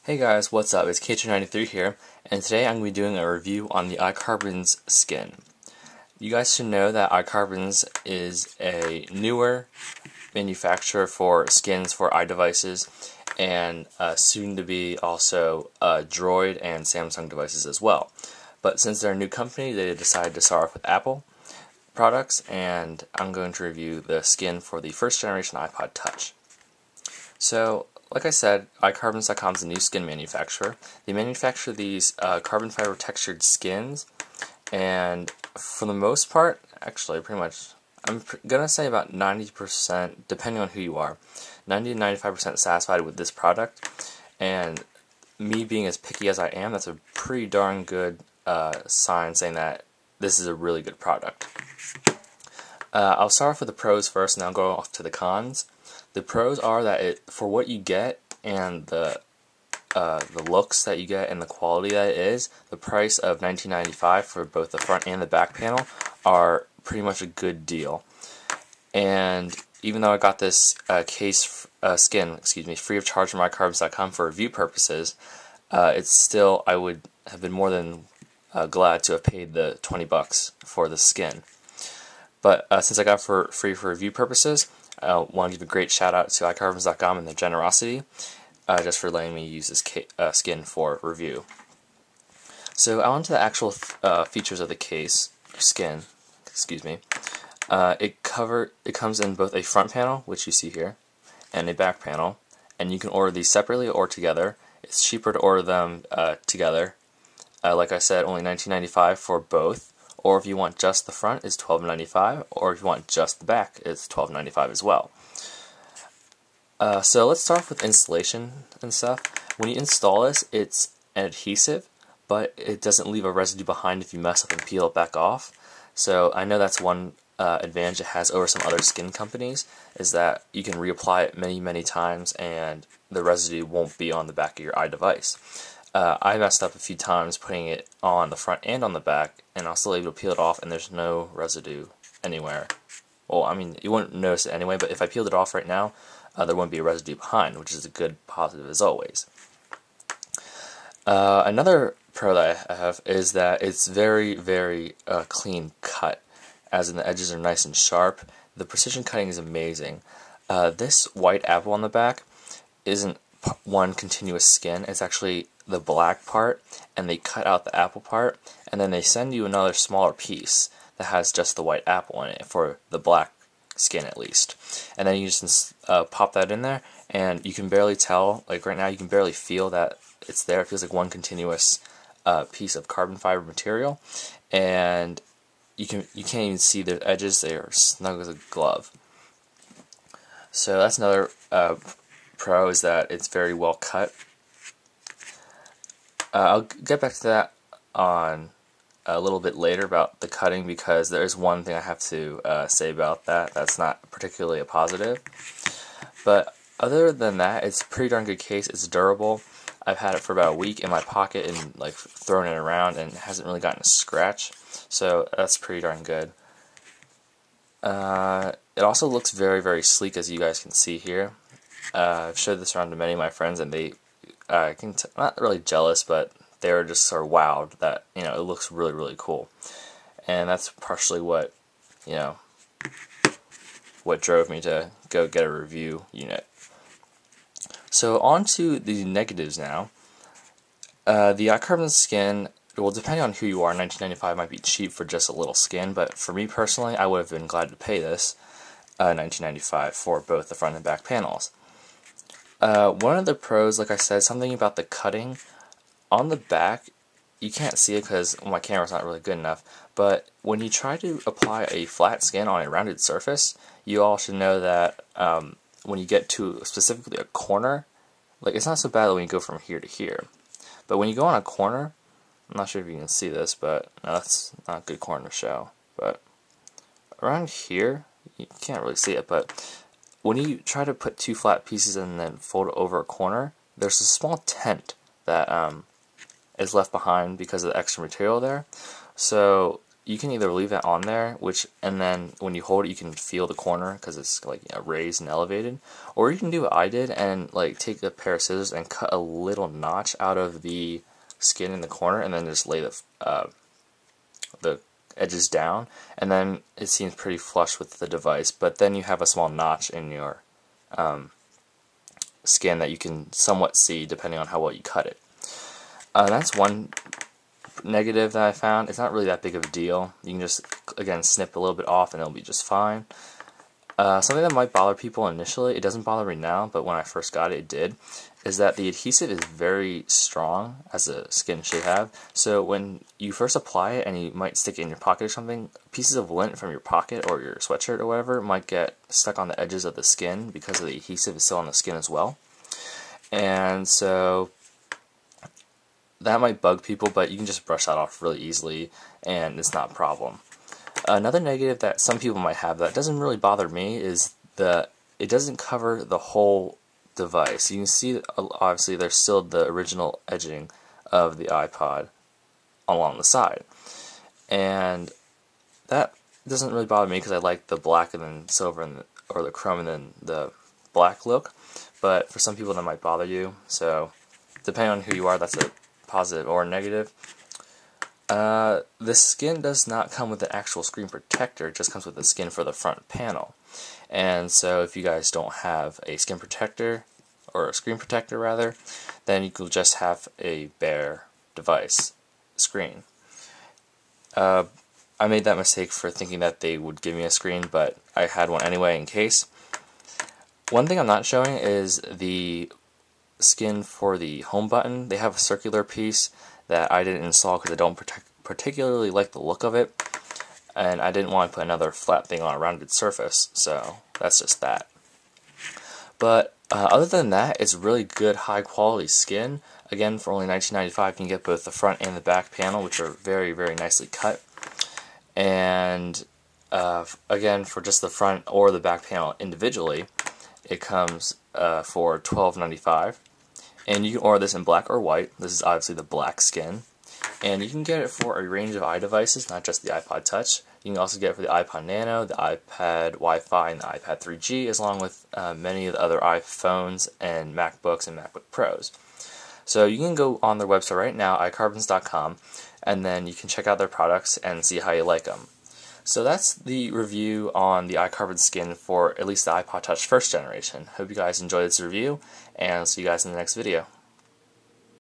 Hey guys, what's up? It's K293 here, and today I'm going to be doing a review on the iCarbons skin. You guys should know that iCarbons is a newer manufacturer for skins for iDevices, and soon to be also Droid and Samsung devices as well. But since they're a new company, they decided to start off with Apple products, and I'm going to review the skin for the first generation iPod Touch. So, like I said, iCarbons.com is a new skin manufacturer. They manufacture these carbon fiber textured skins, and for the most part, actually pretty much, I'm gonna say about 90%, depending on who you are, 90 to 95% satisfied with this product. And me being as picky as I am, that's a pretty darn good sign saying that this is a really good product. I'll start off with the pros first, and then I'll go off to the cons. The pros are that for what you get and the looks that you get and the quality that it is, the price of $19.95 for both the front and the back panel are pretty much a good deal. And even though I got this skin free of charge from iCarbons.com for review purposes, it's still, I would have been more than glad to have paid the $20 for the skin. But since I got it for free for review purposes, I want to give a great shout out to iCarbons.com and their generosity, just for letting me use this skin for review. So on to the actual features of the skin. It comes in both a front panel, which you see here, and a back panel, and you can order these separately or together. It's cheaper to order them together. Like I said, only $19.95 for both. Or if you want just the front, it's $12.95. Or if you want just the back, it's $12.95 as well. So let's start off with installation and stuff. When you install this, it's an adhesive, but it doesn't leave a residue behind if you mess up and peel it back off. So I know that's one advantage it has over some other skin companies, is that you can reapply it many times and the residue won't be on the back of your iDevice. I messed up a few times putting it on the front and on the back, and I was still able to peel it off, and there's no residue anywhere. Well, I mean, you wouldn't notice it anyway, but if I peeled it off right now, there wouldn't be a residue behind, which is a good positive as always. Another pro that I have is that it's very clean cut, as in the edges are nice and sharp. The precision cutting is amazing. This white apple on the back isn't one continuous skin, it's actually the black part, and they cut out the apple part, and then they send you another smaller piece that has just the white apple in it, for the black skin at least. And then you just pop that in there, and you can barely tell, like right now you can barely feel that it's there. It feels like one continuous piece of carbon fiber material, and you can't even see the edges. They are snug as a glove. So that's another pro, is that it's very well cut. I'll get back to that on a little bit later about the cutting, because there is one thing I have to say about that that's not particularly a positive. But other than that, it's a pretty darn good case. It's durable. I've had it for about a week in my pocket and like throwing it around, and it hasn't really gotten a scratch, so that's pretty darn good. It also looks very sleek, as you guys can see here. I've showed this around to many of my friends, and they not really jealous, but they were just sort of wowed that, you know, it looks really cool. And that's partially what, you know, what drove me to go get a review unit. So on to the negatives now. The iCarbons skin, well, depending on who you are, $19.95 might be cheap for just a little skin, but for me personally, I would have been glad to pay this $19.95 for both the front and back panels. One of the pros, like I said, something about the cutting. On the back, you can't see it because my camera's not really good enough, but when you try to apply a flat skin on a rounded surface, you all should know that when you get to specifically a corner, like it's not so bad when you go from here to here, but when you go on a corner, I'm not sure if you can see this, but no, that's not a good corner to show, but around here, you can't really see it, but when you try to put two flat pieces and then fold it over a corner, there's a small tent that is left behind because of the extra material there. So you can either leave it on there, and then when you hold it, you can feel the corner because it's like, you know, raised and elevated, or you can do what I did and like take a pair of scissors and cut a little notch out of the skin in the corner, and then just lay the edges down, and then it seems pretty flush with the device. But then you have a small notch in your skin that you can somewhat see depending on how well you cut it. That's one negative that I found. It's not really that big of a deal. You can just, again, snip a little bit off and it'll be just fine. Something that might bother people initially, it doesn't bother me now, but when I first got it, it did, is that the adhesive is very strong, as a skin should have. So when you first apply it and you might stick it in your pocket or something, pieces of lint from your pocket or your sweatshirt or whatever might get stuck on the edges of the skin because the adhesive is still on the skin as well. And so that might bug people, but you can just brush that off really easily and it's not a problem. Another negative that some people might have that doesn't really bother me is that it doesn't cover the whole device. You can see, obviously, there's still the original edging of the iPod along the side, and that doesn't really bother me because I like the black and then silver or the chrome and then the black look. But for some people that might bother you, so depending on who you are, that's a positive or negative. The skin does not come with the actual screen protector, it just comes with the skin for the front panel. And so if you guys don't have a skin protector, or a screen protector rather, then you could just have a bare device screen. I made that mistake for thinking that they would give me a screen, but I had one anyway in case. One thing I'm not showing is the skin for the home button. They have a circular piece that I didn't install because I don't particularly like the look of it, and I didn't want to put another flat thing on a rounded surface, so that's just that. But other than that, it's really good high quality skin. Again, for only $19.95 you can get both the front and the back panel, which are very, very nicely cut. And again, for just the front or the back panel individually, it comes for $12.95. And you can order this in black or white. This is obviously the black skin. And you can get it for a range of iDevices, not just the iPod Touch. You can also get it for the iPod Nano, the iPad Wi-Fi, and the iPad 3G, along with many of the other iPhones and MacBooks and MacBook Pros. So you can go on their website right now, iCarbons.com, and then you can check out their products and see how you like them. So that's the review on the iCarbons skin for at least the iPod Touch first generation. Hope you guys enjoyed this review, and I'll see you guys in the next video.